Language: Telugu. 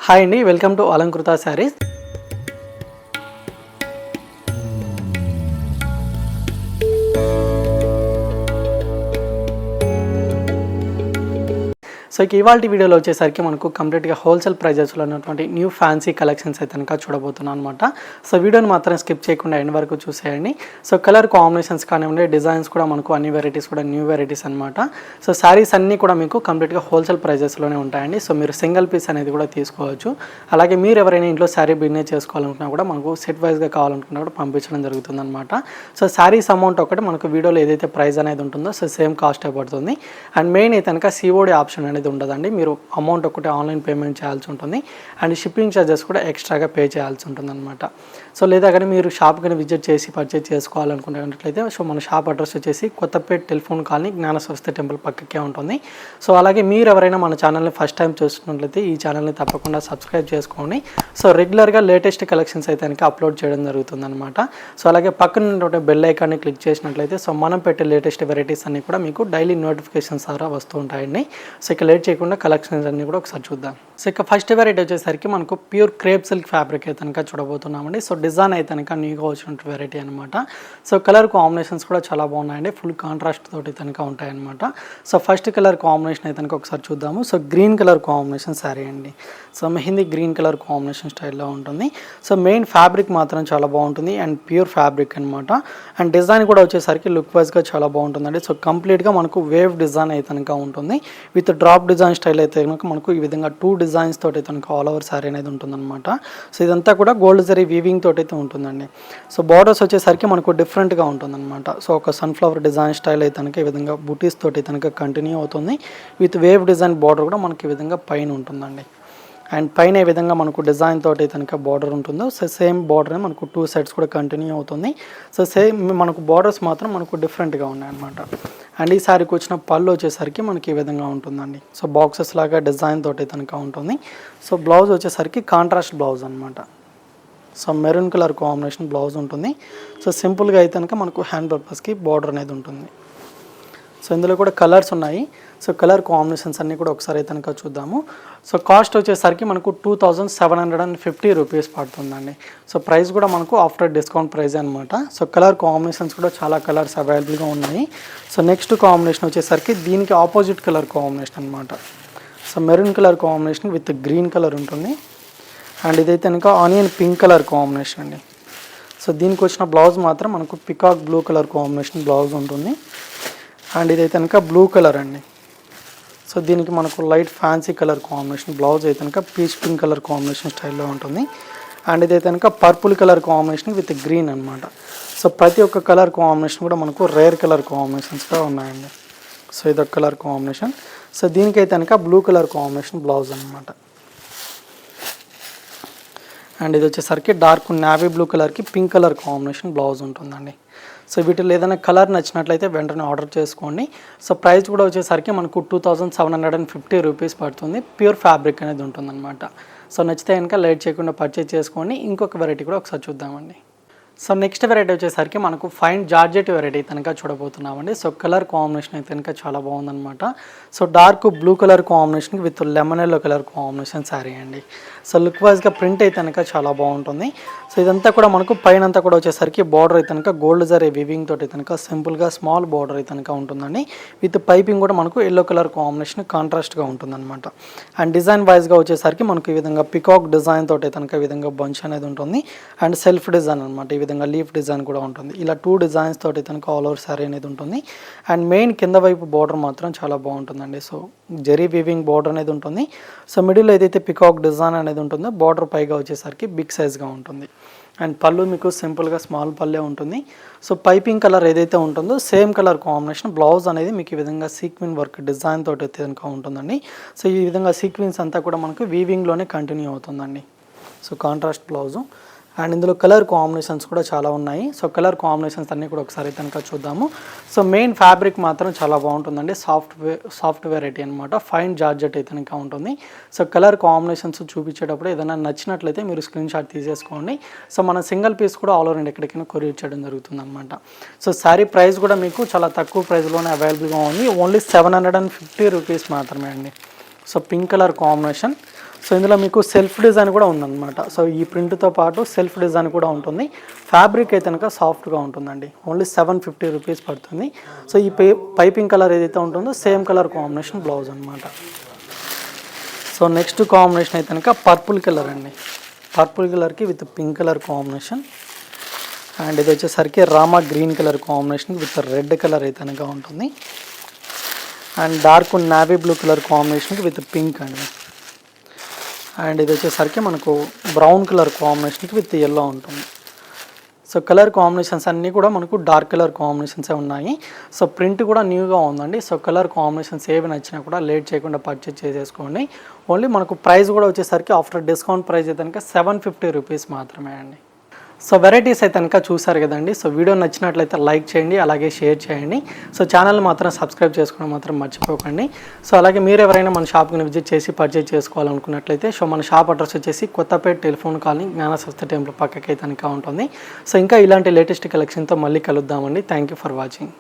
హాయ్ అండి, welcome to Alankrita saris. So ఇవాళ వీడియోలో వచ్చేసరికి మనకు కంప్లీట్గా హోల్సేల్ ప్రైజెస్లో ఉన్నటువంటి న్యూ ఫ్యాన్సీ కలెక్షన్స్ అయితే కనుక చూడబోతున్నాను అనమాట. సో వీడియోని మాత్రం స్కిప్ చేయకుండా ఎండ్ వరకు చూసేయండి. సో కలర్ కాంబినేషన్స్ కానివ్వండి, డిజైన్స్ కూడా మనకు అన్ని వెరైటీస్ కూడా న్యూ వెరైటీస్ అనమాట. సో శారీస్ అన్నీ కూడా మీకు కంప్లీట్గా హోల్సేల్ ప్రైజెస్లోనే ఉంటాయండి. సో మీరు సింగిల్ పీస్ అనేది కూడా తీసుకోవచ్చు. అలాగే మీరు ఎవరైనా ఇంట్లో శారీ బిజినెస్ చేసుకోవాలనుకున్నా కూడా మనకు సెట్ వైజ్గా కావాలనుకున్నా కూడా పంపించడం జరుగుతుంది అనమాట. సో శారీస్ అమౌంట్ ఒకటి మనకు వీడియోలో ఏదైతే ప్రైస్ అనేది ఉంటుందో సో సేమ్ కాస్ట్ పడుతుంది. అండ్ మెయిన్ అయితే కనుక సిఓడి ఆప్షన్ అనేది ఉండదండి. మీరు అమౌంట్ ఒకటి ఆన్లైన్ పేమెంట్ చేయాల్సి ఉంటుంది. అండ్ షిప్పింగ్ ఛార్జెస్ కూడా ఎక్స్ట్రాగా పే చేయాల్సి ఉంటుంది అనమాట. సో లేదా కానీ మీరు షాప్ కానీ విజిట్ చేసి పర్చేజ్ చేసుకోవాలనుకున్నట్లయితే సో మన షాప్ అడ్రస్ వచ్చేసి కొత్తపేట టెలిఫోన్ కాలనీ జ్ఞానస్వస్తి టెంపుల్ పక్కకే ఉంటుంది. సో అలాగే మీరు ఎవరైనా మన ఛానల్ని ఫస్ట్ టైం చూస్తున్నట్లయితే ఈ ఛానల్ని తప్పకుండా సబ్స్క్రైబ్ చేసుకోండి. సో రెగ్యులర్గా లేటెస్ట్ కలెక్షన్స్ అయితే కనుక అప్లోడ్ చేయడం జరుగుతుంది అనమాట. సో అలాగే పక్కన ఉన్నటువంటి బెల్ ఐకాన్ని క్లిక్ చేసినట్లయితే సో మనం పెట్టే లేటెస్ట్ వెరైటీస్ అన్నీ కూడా మీకు డైలీ నోటిఫికేషన్స్ ద్వారా వస్తూ ఉంటాయండి. సో ఇక లేట్ చేయకుండా కలెక్షన్స్ అన్నీ కూడా ఒకసారి చూద్దాం. సో ఇక ఫస్ట్ వెరైటీ వచ్చేసరికి మనకు ప్యూర్ క్రేప్ సిల్క్ ఫ్యాబ్రిక్ అయితే కనుక చూడబోతున్నామండి. సో డిజైన్ అయితే కనుక న్యూగా వచ్చిన వెరైటీ అనమాట. సో కలర్ కాంబినేషన్స్ కూడా చాలా బాగున్నాయండి. ఫుల్ కాంట్రాస్ట్ తోటి కనుక ఉంటాయన్నమాట. సో ఫస్ట్ కలర్ కాంబినేషన్ అయితే కనుక ఒకసారి చూద్దాము. So green colour combination sari అండి. So mehndi green colour combination స్టైల్లో ఉంటుంది. సో మెయిన్ ఫ్యాబ్రిక్ మాత్రం చాలా బాగుంటుంది అండ్ ప్యూర్ ఫ్యాబ్రిక్ అనమాట. అండ్ డిజైన్ కూడా వచ్చేసరికి లుక్ వైజ్గా చాలా బాగుంటుందండి. సో కంప్లీట్గా మనకు వేవ్ డిజైన్ అయితే కనుక ఉంటుంది. విత్ డ్రాప్ డిజైన్ స్టైల్ అయితే కనుక మనకు ఈ విధంగా 2 డిజైన్స్ తోటి అయితే కనుక ఆల్ ఓవర్ శారీ అనేది ఉంటుందన్నమాట. సో ఇదంతా కూడా గోల్డ్ జరీ వీవింగ్ తోటి అయితే ఉంటుందండి. సో బార్డర్స్ వచ్చేసరికి మనకు డిఫరెంట్గా ఉంటుందన్నమాట. సో ఒక సన్ఫ్లవర్ డిజైన్ స్టైల్ అయితే కనుక ఈ విధంగా బూటీస్ తోటి కనుక కంటిన్యూ అవుతుంది. విత్ వేవ్ డిజైన్ బార్డర్ కూడా మనకి ఈ విధంగా పైన ఉంటుందండి. అండ్ పైన ఈ విధంగా మనకు డిజైన్ తోటి కనుక బార్డర్ ఉంటుందో సో సేమ్ బార్డర్ మనకు 2 సైడ్స్ కూడా కంటిన్యూ అవుతుంది. సో సేమ్ మనకు బార్డర్స్ మాత్రం మనకు డిఫరెంట్గా ఉన్నాయన్నమాట. అండ్ ఈ శారీకి వచ్చిన పళ్ళు వచ్చేసరికి మనకి ఈ విధంగా ఉంటుందండి. సో బాక్సెస్ లాగా డిజైన్ తోటి కనుక ఉంటుంది. సో బ్లౌజ్ వచ్చేసరికి కాంట్రాస్ట్ బ్లౌజ్ అనమాట. So maroon colour combination blouse ఉంటుంది. సో సింపుల్గా అయితే కనుక మనకు హ్యాండ్ పర్పస్కి బార్డర్ అనేది ఉంటుంది. సో ఇందులో కూడా కలర్స్ ఉన్నాయి. సో కలర్ కాంబినేషన్స్ అన్నీ కూడా ఒకసారి అయితే కనుక చూద్దాము. సో కాస్ట్ వచ్చేసరికి మనకు 2750 రూపీస్ పడుతుందండి. సో ప్రైస్ కూడా మనకు ఆఫ్టర్ డిస్కౌంట్ ప్రైస్ అనమాట. సో కలర్ కాంబినేషన్స్ కూడా చాలా కలర్స్ అవైలబుల్గా ఉన్నాయి. సో నెక్స్ట్ కాంబినేషన్ వచ్చేసరికి దీనికి ఆపోజిట్ కలర్ కాంబినేషన్ అనమాట. So maroon colour combination with green colour ఉంటుంది. అండ్ ఇదైతే కనుక ఆనియన్ పింక్ కలర్ కాంబినేషన్ అండి. సో దీనికి వచ్చిన బ్లౌజ్ మాత్రం మనకు peacock blue colour combination blouse ఉంటుంది. అండ్ ఇదైతే కనుక బ్లూ కలర్ అండి. సో దీనికి మనకు light fancy colour combination blouse అయితే కనుక పీచ్ పింక్ కలర్ కాంబినేషన్ స్టైల్లో ఉంటుంది. అండ్ ఇదైతే కనుక purple colour combination with green అనమాట. సో ప్రతి ఒక్క కలర్ కాంబినేషన్ కూడా మనకు రేర్ కలర్ కాంబినేషన్స్గా ఉన్నాయండి. సో ఇదొక కలర్ కాంబినేషన్. సో దీనికైతే కనుక బ్లూ కలర్ కాంబినేషన్ బ్లౌజ్ అనమాట. అండ్ ఇది వచ్చేసరికి డార్క్ నేవీ బ్లూ కలర్కి పింక్ కలర్ కాంబినేషన్ బ్లౌజ్ ఉంటుందండి. సో వీటిలో ఏదైనా కలర్ నచ్చినట్లయితే వెంటనే ఆర్డర్ చేసుకోండి. సో ప్రైస్ కూడా వచ్చేసరికి మనకు 2750 రూపీస్ పడుతుంది. ప్యూర్ ఫ్యాబ్రిక్ అనేది ఉంటుందన్నమాట. సో నచ్చితే కనుక లేట్ చేయకుండా పర్చేజ్ చేసుకోండి. ఇంకొక వెరైటీ కూడా ఒకసారి చూద్దామండి. సో నెక్స్ట్ వెరైటీ వచ్చేసరికి మనకు ఫైన్ జార్జెట్ వెరైటీ కనుక చూడబోతున్నామండి. సో కలర్ కాంబినేషన్ అయితే కనుక చాలా బాగుందన్నమాట. So dark blue colour combination with lemon yellow colour combination sari అండి. సో లుక్ వైజ్గా ప్రింట్ అయితే కనుక చాలా బాగుంటుంది. సో ఇదంతా కూడా మనకు పైన అంతా కూడా వచ్చేసరికి బార్డర్ అయితే కనుక గోల్డ్ జరీ వీవింగ్ తోటి కనుక సింపుల్గా స్మాల్ బార్డర్ అయితే కనుక ఉంటుందండి. విత్ పైపింగ్ కూడా మనకు ఎల్లో కలర్ కాంబినేషన్ కాంట్రాస్ట్గా ఉంటుందన్నమాట. అండ్ డిజైన్ వైజ్గా వచ్చేసరికి మనకు ఈ విధంగా పికాక్ డిజైన్ తోటి కనుక ఈ విధంగా బంచ్ అనేది ఉంటుంది. అండ్ సెల్ఫ్ డిజైన్ అనమాట. ఈ విధంగా లీఫ్ డిజైన్ కూడా ఉంటుంది. ఇలా 2 డిజైన్స్ తోటి కనుక ఆల్ ఓవర్ శారీ అనేది ఉంటుంది. అండ్ మెయిన్ కింద వైపు బార్డర్ మాత్రం చాలా బాగుంటుందండి. సో జెరీ వీవింగ్ బార్డర్ అనేది ఉంటుంది. సో మిడిల్ ఏదైతే పికాక్ డిజైన్ అనేది ఉంటుందో బార్డర్ పైగా వచ్చేసరికి బిగ్ సైజ్గా ఉంటుంది. అండ్ పళ్ళు మీకు సింపుల్గా స్మాల్ పల్లే ఉంటుంది. సో పైపింగ్ కలర్ ఏదైతే ఉంటుందో సేమ్ కలర్ కాంబినేషన్ బ్లౌజ్ అనేది మీకు ఈ విధంగా సీక్వెన్ వర్క్ డిజైన్ తోటి కనుక ఉంటుందండి. సో ఈ విధంగా సీక్వెన్స్ అంతా కూడా మనకు వీవింగ్లోనే కంటిన్యూ అవుతుందండి. So contrast blouse. అండ్ ఇందులో కలర్ కాంబినేషన్స్ కూడా చాలా ఉన్నాయి. సో కలర్ కాంబినేషన్స్ అన్నీ కూడా ఒకసారి కనుక చూద్దాము. సో మెయిన్ ఫ్యాబ్రిక్ మాత్రం చాలా బాగుంటుందండి. సాఫ్ట్ వెరైటీ అనమాట. ఫైన్ జార్జెట్ అయితే కనుక ఉంటుంది. సో కలర్ కాంబినేషన్స్ చూపించేటప్పుడు ఏదైనా నచ్చినట్లయితే మీరు స్క్రీన్ షాట్ తీసేసుకోండి. సో మన సింగిల్ పీస్ కూడా ఆల్ ఓవర్ ఇండియా ఎక్కడికైనా కొరియర్ చేయడం జరుగుతుంది అనమాట. సో శారీ ప్రైస్ కూడా మీకు చాలా తక్కువ ప్రైస్లోనే అవైలబుల్గా ఉంది. ఓన్లీ 750 రూపీస్ మాత్రమే అండి. So pink colour combination. So ఇందులో మీకు సెల్ఫ్ డిజైన్ కూడా ఉందన్నమాట. సో ఈ ప్రింట్తో పాటు సెల్ఫ్ డిజైన్ కూడా ఉంటుంది. ఫ్యాబ్రిక్ అయితే కనుక సాఫ్ట్గా ఉంటుందండి. ఓన్లీ 750 రూపీస్ పడుతుంది. సో ఈ పైపింగ్ కలర్ ఏదైతే ఉంటుందో సేమ్ కలర్ కాంబినేషన్ బ్లౌజ్ అనమాట. సో నెక్స్ట్ కాంబినేషన్ అయితే కనుక పర్పుల్ కలర్ అండి. పర్పుల్ కలర్కి with pink colour combination. And ఇది వచ్చేసరికి Rama green colour combination with red colour అయితే కనుక ఉంటుంది. And dark navy blue colour కాంబినేషన్కి విత్ పింక్ అండి. అండ్ ఇది వచ్చేసరికి మనకు బ్రౌన్ కలర్ కాంబినేషన్కి విత్ ఎల్లో ఉంటుంది. సో కలర్ కాంబినేషన్స్ అన్నీ కూడా మనకు డార్క్ కలర్ కాంబినేషన్సే ఉన్నాయి. సో ప్రింట్ కూడా న్యూగా ఉందండి. సో కలర్ కాంబినేషన్స్ ఏవి నచ్చినా కూడా లేట్ చేయకుండా పర్చేజ్ చేసేసుకోండి. ఓన్లీ మనకు ప్రైస్ కూడా వచ్చేసరికి ఆఫ్టర్ డిస్కౌంట్ ప్రైస్ అయితే కనుక 750 రూపీస్ మాత్రమే అండి. సో వెరైటీస్ అయితే కనుక చూసారు కదండి. సో వీడియో నచ్చినట్లయితే లైక్ చేయండి, అలాగే షేర్ చేయండి. సో ఛానల్ మాత్రం సబ్స్క్రైబ్ చేసుకోవడం మాత్రం మర్చిపోకండి. సో అలాగే మీరు ఎవరైనా మన షాప్కి విజిట్ చేసి పర్చేజ్ చేసుకోవాలనుకున్నట్లయితే సో మన షాప్ అడ్రస్ వచ్చేసి Kothapeta telephone colony Gnana Saraswati temple పక్కకి అయితే కనుక ఉంటుంది. సో ఇంకా ఇలాంటి లేటెస్ట్ కలెక్షన్తో మళ్ళీ కలుద్దామండి. Thank you for watching.